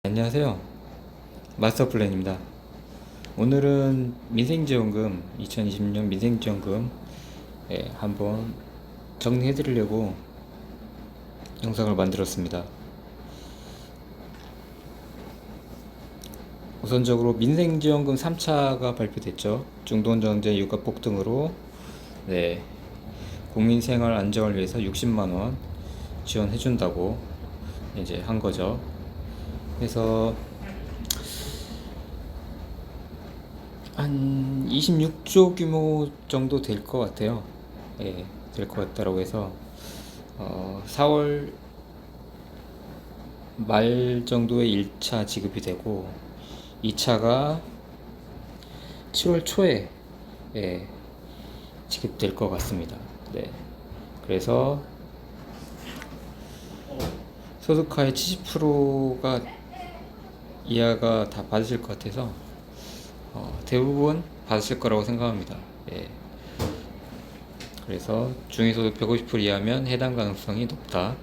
안녕하세요. 마스터플랜입니다. 오늘은 민생지원금 2020년 민생지원금 한번 정리해 드리려고 영상을 만들었습니다. 우선적으로 민생지원금 3차가 발표됐죠. 중동전쟁, 유가 폭등으로 국민생활 안정을 위해서 60만원 지원해 준다고 이제 한 거죠. 그래서 한 26조 규모 정도 될 것 같아요. 될 것 같다라고 해서 4월 말 정도에 1차 지급이 되고 2차가 7월 초에 지급될 것 같습니다. 그래서 소득하의 70%가 이하가 다 받으실 것 같아서 대부분 받으실 거라고 생각합니다. 그래서 중위소득 150% 이하면 해당 가능성이 높다.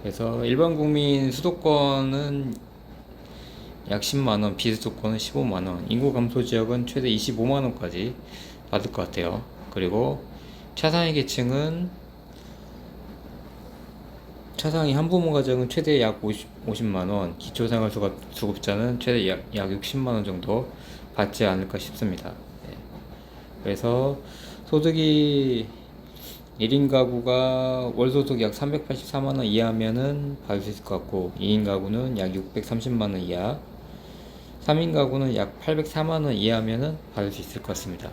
그래서 일반 국민 수도권은 약 10만원, 비수도권은 15만원, 인구 감소 지역은 최대 25만원까지 받을 것 같아요. 그리고 차상위 계층은 차상위 한부모 가정은 최대 약 50만원, 기초생활수급자는 최대 약 60만원 정도 받지 않을까 싶습니다. 그래서 소득이 1인 가구가 월소득 약 384만원 이하면은 받을 수 있을 것 같고, 2인 가구는 약 630만원 이하, 3인 가구는 약 804만원 이하면은 받을 수 있을 것 같습니다.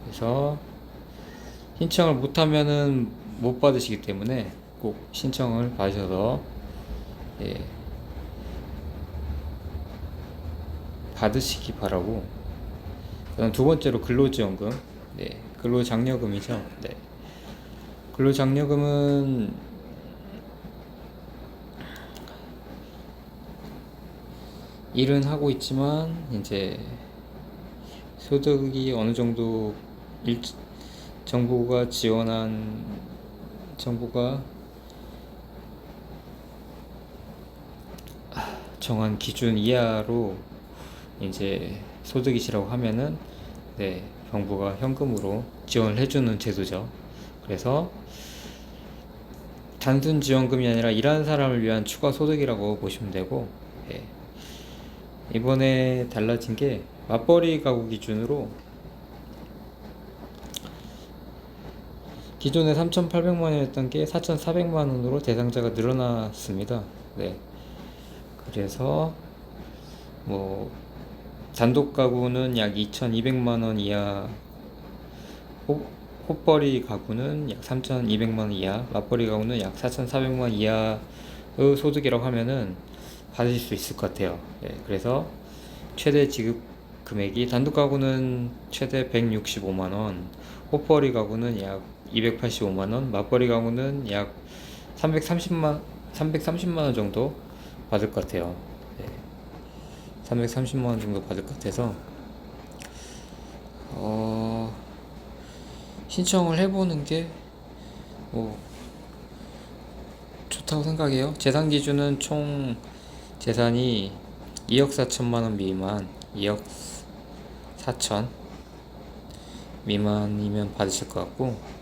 그래서 신청을 못하면은 못 받으시기 때문에 꼭 신청을 받으셔서 받으시기 바라고. 그다음 두 번째로 근로지원금, 근로장려금이죠. 근로장려금은 일은 하고 있지만 이제 소득이 어느 정도 정부가 정한 기준 이하로 이제 소득이시라고 하면은 정부가 현금으로 지원을 해주는 제도죠. 그래서 단순 지원금이 아니라 일하는 사람을 위한 추가 소득이라고 보시면 되고, 이번에 달라진 게 맞벌이 가구 기준으로 기존에 3,800만원이었던 게 4,400만원으로 대상자가 늘어났습니다. 그래서 단독 가구는 약 2,200만원 이하, 호벌이 가구는 약 3,200만원 이하, 맞벌이 가구는 약 4,400만원 이하의 소득이라고 하면은 받으실 수 있을 것 같아요. 그래서 최대 지급 금액이 단독 가구는 최대 165만원, 호벌이 가구는 약 285만원, 맞벌이 가구는 약 330만원 정도 받을 것 같아요. 330만원 정도 받을 것 같아서 신청을 해보는 게 좋다고 생각해요. 재산 기준은 총 재산이 2억 4천만원 미만, 2억 4천 미만이면 받으실 것 같고,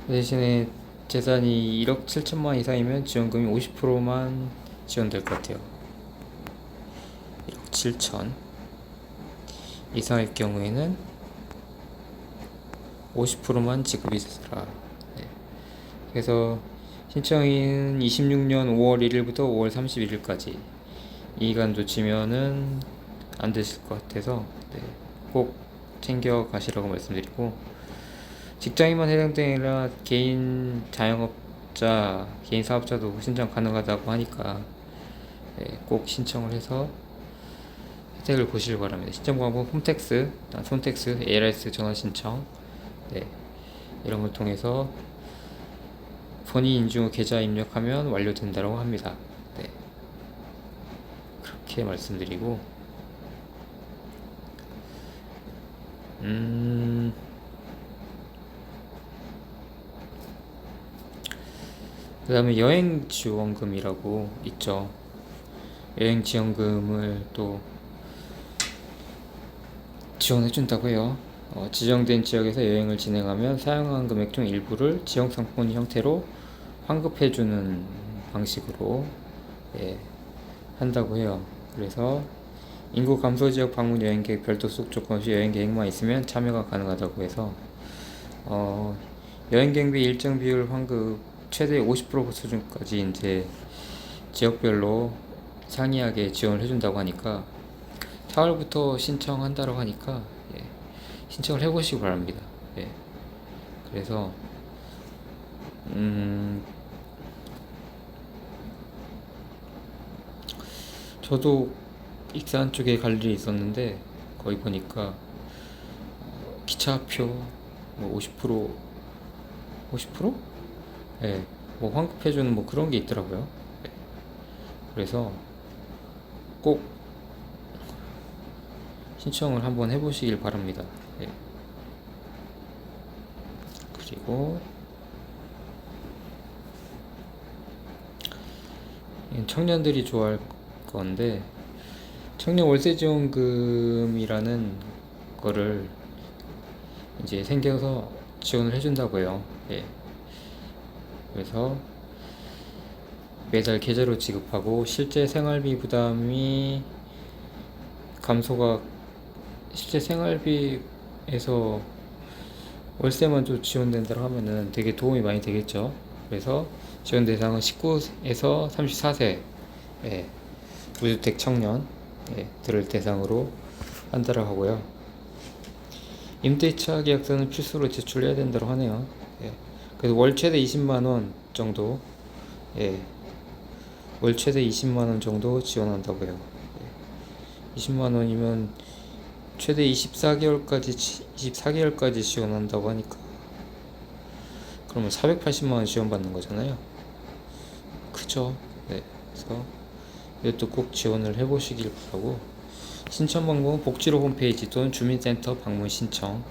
대신에 재산이 1억 7천만 이상이면 지원금이 50%만 지원될 것 같아요. 1억 7천 이상일 경우에는 50%만 지급이 되더라. 그래서 신청인 26년 5월 1일부터 5월 31일까지 이 기간 놓치면은 안 되실 것 같아서 꼭 챙겨 가시라고 말씀드리고, 직장인만 해당되는 아니라 개인 자영업자, 개인 사업자도 신청 가능하다고 하니까 꼭 신청을 해서 혜택을 보시길 바랍니다. 신청 방법 홈택스, 손택스, ARS 전화 신청, 이런 걸 통해서 본인 인증 후 계좌 입력하면 완료된다고 합니다. 네. 그렇게 말씀드리고, 그 다음에 여행 지원금이라고 있죠. 여행 지원금을 또 지원해준다고 해요. 지정된 지역에서 여행을 진행하면 사용한 금액 중 일부를 지역상품 형태로 환급해주는 방식으로 한다고 해요. 그래서 인구 감소 지역 방문 여행 계획 별도 수급 조건 없이 여행 계획만 있으면 참여가 가능하다고 해서 여행 경비 일정 비율 환급 최대 50% 수준까지 이제 지역별로 상이하게 지원을 해준다고 하니까 4월부터 신청한다고 하니까 신청을 해보시기 바랍니다. 그래서 저도 익산 쪽에 갈 일이 있었는데 거기 보니까 기차표 뭐 50%? 뭐 환급해주는 뭐 그런 게 있더라고요. 그래서 꼭 신청을 한번 해보시길 바랍니다. 그리고 청년들이 좋아할 건데, 청년 월세 지원금이라는 거를 이제 생겨서 지원을 해준다고요. 그래서 매달 계좌로 지급하고 실제 생활비 부담이 감소가, 실제 생활비에서 월세만 좀 지원된다고 하면은 되게 도움이 많이 되겠죠. 그래서 지원 대상은 19에서 34세 무주택 청년 들을 대상으로 한다고 하고요. 임대차 계약서는 필수로 제출해야 된다고 하네요. 그래서 월 최대 20만원 정도, 월 최대 20만원 정도 지원한다고요. 20만원이면 최대 24개월까지 지원한다고 하니까, 그러면 480만원 지원받는 거잖아요. 그죠? 그래서 이것도 꼭 지원을 해보시길 바라고, 신청 방법은 복지로 홈페이지 또는 주민센터 방문 신청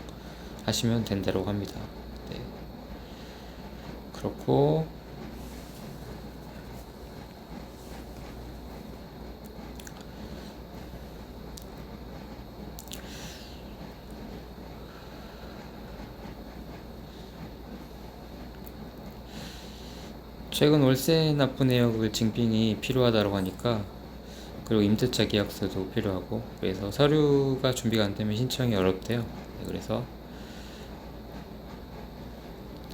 하시면 된다고 합니다. 그렇고, 최근 월세 납부 내역을 증빙이 필요하다고 하니까, 그리고 임대차 계약서도 필요하고, 그래서 서류가 준비가 안 되면 신청이 어렵대요. 그래서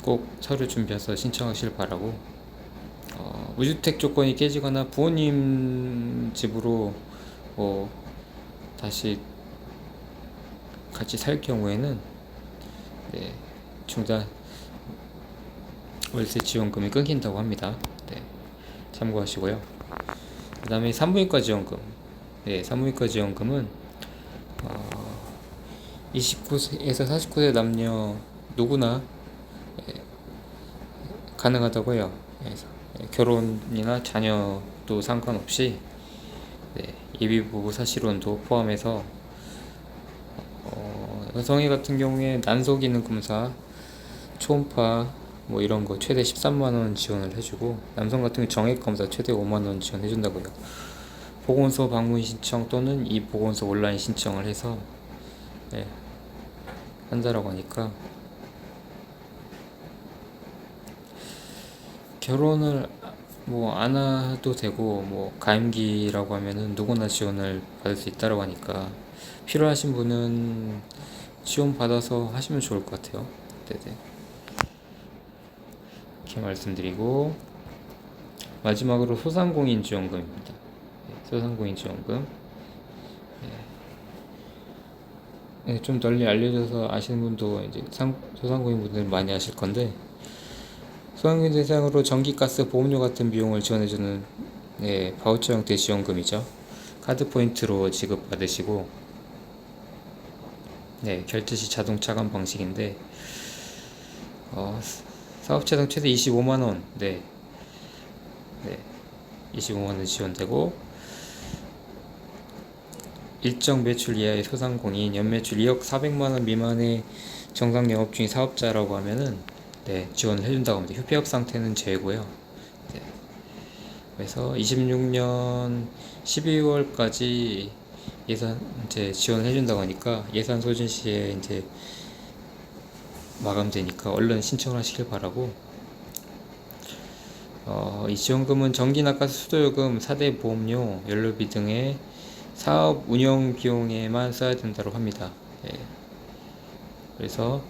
꼭 서류 준비해서 신청하실 바라고, 무주택 조건이 깨지거나 부모님 집으로 뭐 다시 같이 살 경우에는 중단 월세 지원금이 끊긴다고 합니다. 참고하시고요. 그 다음에 산부인과 지원금. 산부인과 지원금은 29세에서 49세 남녀 누구나 가능하다고 해요. 그래서 결혼이나 자녀도 상관없이 예비부부 사실혼도 포함해서 여성애 같은 경우에 난소기능 검사, 초음파 뭐 이런 거 최대 13만원 지원을 해주고, 남성 같은 경우 정액검사 최대 5만원 지원해준다고요. 보건소 방문 신청 또는 이 보건소 온라인 신청을 해서 한다라고 하니까, 결혼을 뭐 안 해도 되고, 뭐 가임기라고 하면은 누구나 지원을 받을 수 있다라고 하니까, 필요하신 분은 지원 받아서 하시면 좋을 것 같아요. 이렇게 말씀드리고, 마지막으로 소상공인 지원금입니다. 소상공인 지원금. 좀 널리 알려져서 아시는 분도 이제 소상공인 분들 많이 아실 건데, 소상공인 대상으로 전기, 가스, 보험료 같은 비용을 지원해주는 바우처 형태 지원금이죠. 카드 포인트로 지급받으시고, 결제 시 자동 차감 방식인데, 사업체당 최대 25만 원. 네. 네. 25만 원 지원되고, 일정 매출 이하의 소상공인 연매출 2억 400만 원 미만의 정상 영업 중인 사업자라고 하면은 네, 지원을 해준다고 합니다. 휴폐업 상태는 제외고요. 네. 그래서 26년 12월까지 예산 이제 지원을 해준다고 하니까 예산 소진 시에 이제 마감되니까 얼른 신청을 하시길 바라고. 이 지원금은 전기나 가스, 수도요금, 4대 보험료, 연료비 등의 사업 운영 비용에만 써야 된다고 합니다. 예. 그래서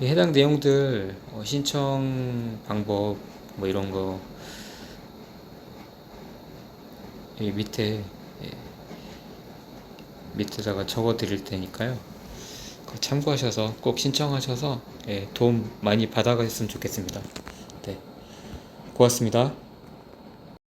해당 내용들 신청 방법 뭐 이런 거 여기 밑에 밑에다가 적어 드릴 테니까요. 그거 참고하셔서 꼭 신청하셔서 도움 많이 받아가셨으면 좋겠습니다. 네, 고맙습니다.